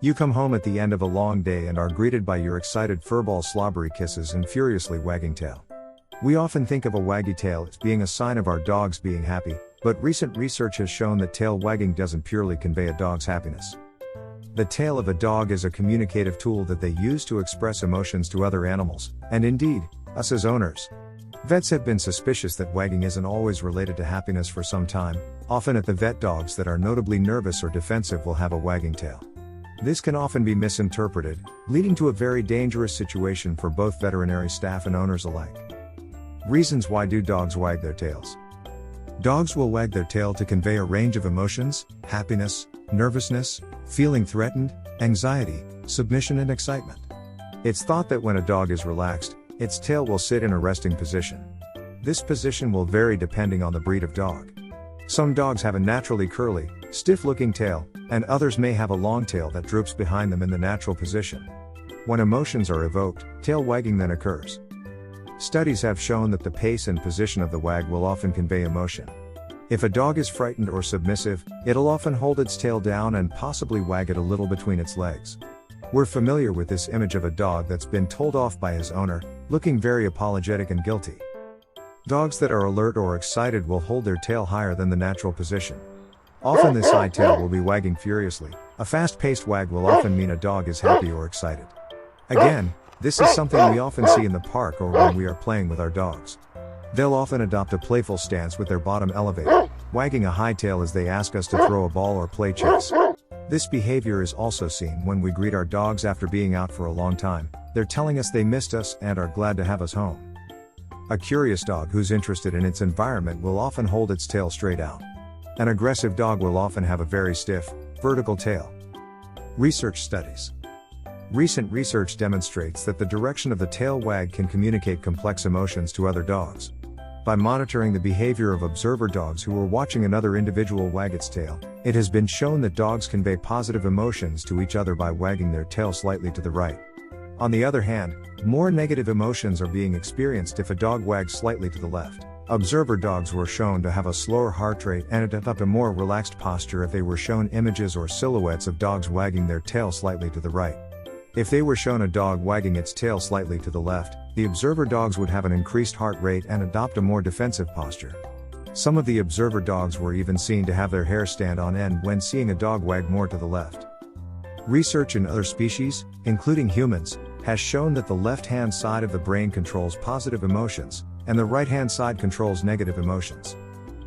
You come home at the end of a long day and are greeted by your excited furball slobbery kisses and furiously wagging tail. We often think of a waggy tail as being a sign of our dogs being happy, but recent research has shown that tail wagging doesn't purely convey a dog's happiness. The tail of a dog is a communicative tool that they use to express emotions to other animals, and indeed, us as owners. Vets have been suspicious that wagging isn't always related to happiness for some time. Often at the vet, dogs that are notably nervous or defensive will have a wagging tail. This can often be misinterpreted, leading to a very dangerous situation for both veterinary staff and owners alike. Reasons why do dogs wag their tails? Dogs will wag their tail to convey a range of emotions: happiness, nervousness, feeling threatened, anxiety, submission, and excitement. It's thought that when a dog is relaxed, its tail will sit in a resting position. This position will vary depending on the breed of dog. Some dogs have a naturally curly, stiff-looking tail, and others may have a long tail that droops behind them in the natural position. When emotions are evoked, tail wagging then occurs. Studies have shown that the pace and position of the wag will often convey emotion. If a dog is frightened or submissive, it'll often hold its tail down and possibly wag it a little between its legs. We're familiar with this image of a dog that's been told off by his owner, looking very apologetic and guilty. Dogs that are alert or excited will hold their tail higher than the natural position. Often this high tail will be wagging furiously. A fast-paced wag will often mean a dog is happy or excited. Again, this is something we often see in the park or when we are playing with our dogs. They'll often adopt a playful stance with their bottom elevated, wagging a high tail as they ask us to throw a ball or play chess. This behavior is also seen when we greet our dogs after being out for a long time. They're telling us they missed us and are glad to have us home. A curious dog who's interested in its environment will often hold its tail straight out. An aggressive dog will often have a very stiff, vertical tail. Research studies. Recent research demonstrates that the direction of the tail wag can communicate complex emotions to other dogs. By monitoring the behavior of observer dogs who were watching another individual wag its tail, it has been shown that dogs convey positive emotions to each other by wagging their tail slightly to the right. On the other hand, more negative emotions are being experienced if a dog wags slightly to the left. Observer dogs were shown to have a slower heart rate and adopt a more relaxed posture if they were shown images or silhouettes of dogs wagging their tail slightly to the right. If they were shown a dog wagging its tail slightly to the left, the observer dogs would have an increased heart rate and adopt a more defensive posture. Some of the observer dogs were even seen to have their hair stand on end when seeing a dog wag more to the left. Research in other species, including humans, has shown that the left-hand side of the brain controls positive emotions, and the right-hand side controls negative emotions.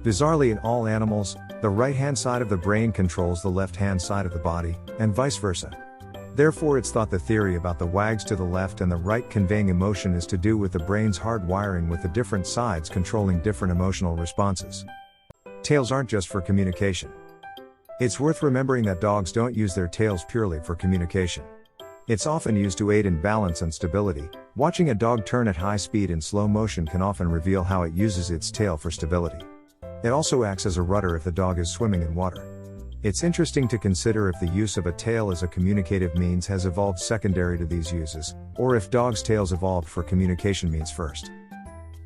Bizarrely, in all animals, the right-hand side of the brain controls the left-hand side of the body, and vice versa. Therefore, it's thought the theory about the wags to the left and the right conveying emotion is to do with the brain's hardwiring, with the different sides controlling different emotional responses. Tails aren't just for communication. It's worth remembering that dogs don't use their tails purely for communication. It's often used to aid in balance and stability. Watching a dog turn at high speed in slow motion can often reveal how it uses its tail for stability. It also acts as a rudder if the dog is swimming in water. It's interesting to consider if the use of a tail as a communicative means has evolved secondary to these uses, or if dogs' tails evolved for communication means first.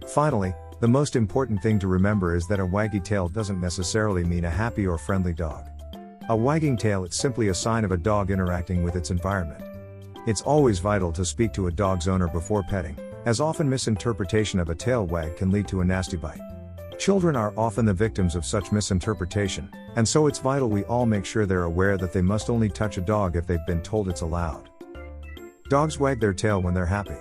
Finally, the most important thing to remember is that a waggy tail doesn't necessarily mean a happy or friendly dog. A wagging tail is simply a sign of a dog interacting with its environment. It's always vital to speak to a dog's owner before petting, as often misinterpretation of a tail wag can lead to a nasty bite. Children are often the victims of such misinterpretation, and so it's vital we all make sure they're aware that they must only touch a dog if they've been told it's allowed. Dogs wag their tail when they're happy.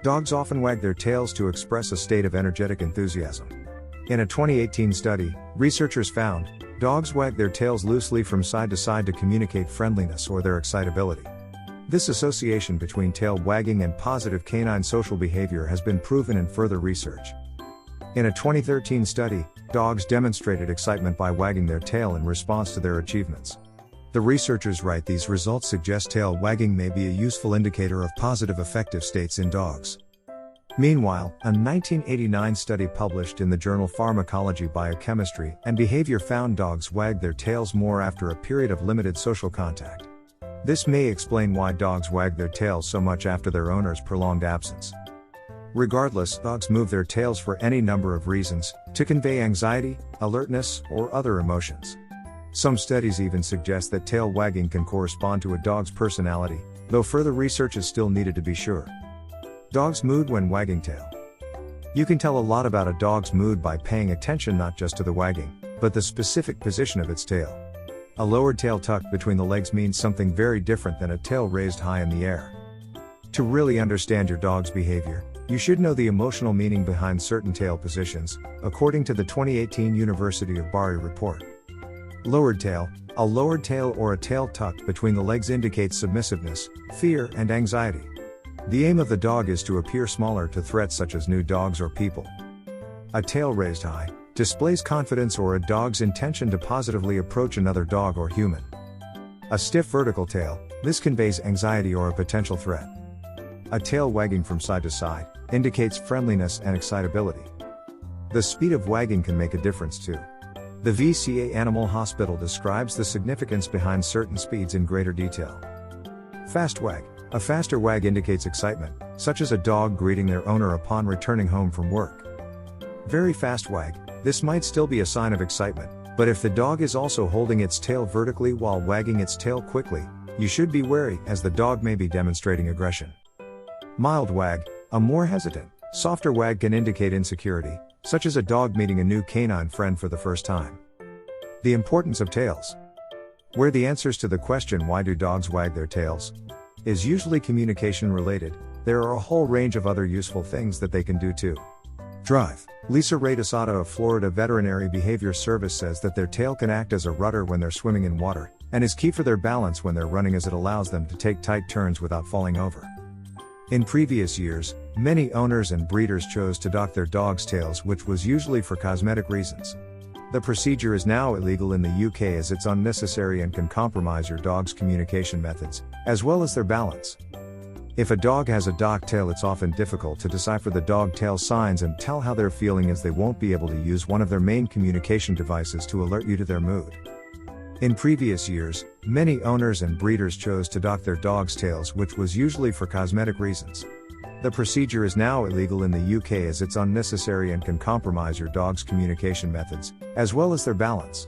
Dogs often wag their tails to express a state of energetic enthusiasm. In a 2018 study, researchers found dogs wag their tails loosely from side to side to communicate friendliness or their excitability. This association between tail wagging and positive canine social behavior has been proven in further research. In a 2013 study, dogs demonstrated excitement by wagging their tail in response to their achievements. The researchers write these results suggest tail wagging may be a useful indicator of positive affective states in dogs. Meanwhile, a 1989 study published in the journal Pharmacology, Biochemistry, and Behavior found dogs wag their tails more after a period of limited social contact. This may explain why dogs wag their tails so much after their owner's prolonged absence. Regardless, dogs move their tails for any number of reasons, to convey anxiety, alertness, or other emotions. Some studies even suggest that tail wagging can correspond to a dog's personality, though further research is still needed to be sure. Dog's mood when wagging tail. You can tell a lot about a dog's mood by paying attention not just to the wagging, but the specific position of its tail. A lowered tail tucked between the legs means something very different than a tail raised high in the air. To really understand your dog's behavior, you should know the emotional meaning behind certain tail positions, according to the 2018 University of Bari report. Lowered tail. A lowered tail or a tail tucked between the legs indicates submissiveness, fear, and anxiety. The aim of the dog is to appear smaller to threats such as new dogs or people. A tail raised high displays confidence or a dog's intention to positively approach another dog or human. A stiff vertical tail. This conveys anxiety or a potential threat. A tail wagging from side to side indicates friendliness and excitability. The speed of wagging can make a difference too. The VCA Animal Hospital describes the significance behind certain speeds in greater detail. Fast wag. A faster wag indicates excitement, such as a dog greeting their owner upon returning home from work. Very fast wag. This might still be a sign of excitement, but if the dog is also holding its tail vertically while wagging its tail quickly, you should be wary as the dog may be demonstrating aggression. Mild wag. A more hesitant, softer wag can indicate insecurity, such as a dog meeting a new canine friend for the first time. The importance of tails. Where the answers to the question "why do dogs wag their tails?" is usually communication related, there are a whole range of other useful things that they can do too. Drive. Lisa Ray Desada of Florida Veterinary Behavior Service says that their tail can act as a rudder when they're swimming in water, and is key for their balance when they're running as it allows them to take tight turns without falling over. In previous years, many owners and breeders chose to dock their dogs' tails, which was usually for cosmetic reasons. The procedure is now illegal in the UK as it's unnecessary and can compromise your dog's communication methods, as well as their balance. If a dog has a docked tail, it's often difficult to decipher the dog tail signs and tell how they're feeling, as they won't be able to use one of their main communication devices to alert you to their mood. In previous years, many owners and breeders chose to dock their dogs' tails, which was usually for cosmetic reasons. The procedure is now illegal in the UK as it's unnecessary and can compromise your dog's communication methods, as well as their balance.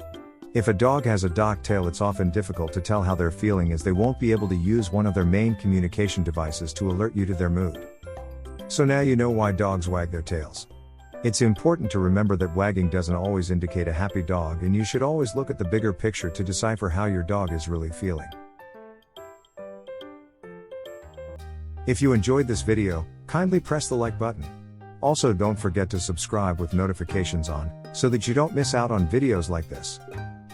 If a dog has a docked tail, it's often difficult to tell how they're feeling, as they won't be able to use one of their main communication devices to alert you to their mood. So now you know why dogs wag their tails. It's important to remember that wagging doesn't always indicate a happy dog, and you should always look at the bigger picture to decipher how your dog is really feeling. If you enjoyed this video, kindly press the like button. Also, don't forget to subscribe with notifications on, so that you don't miss out on videos like this.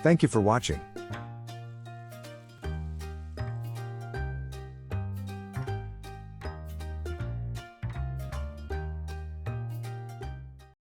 Thank you for watching.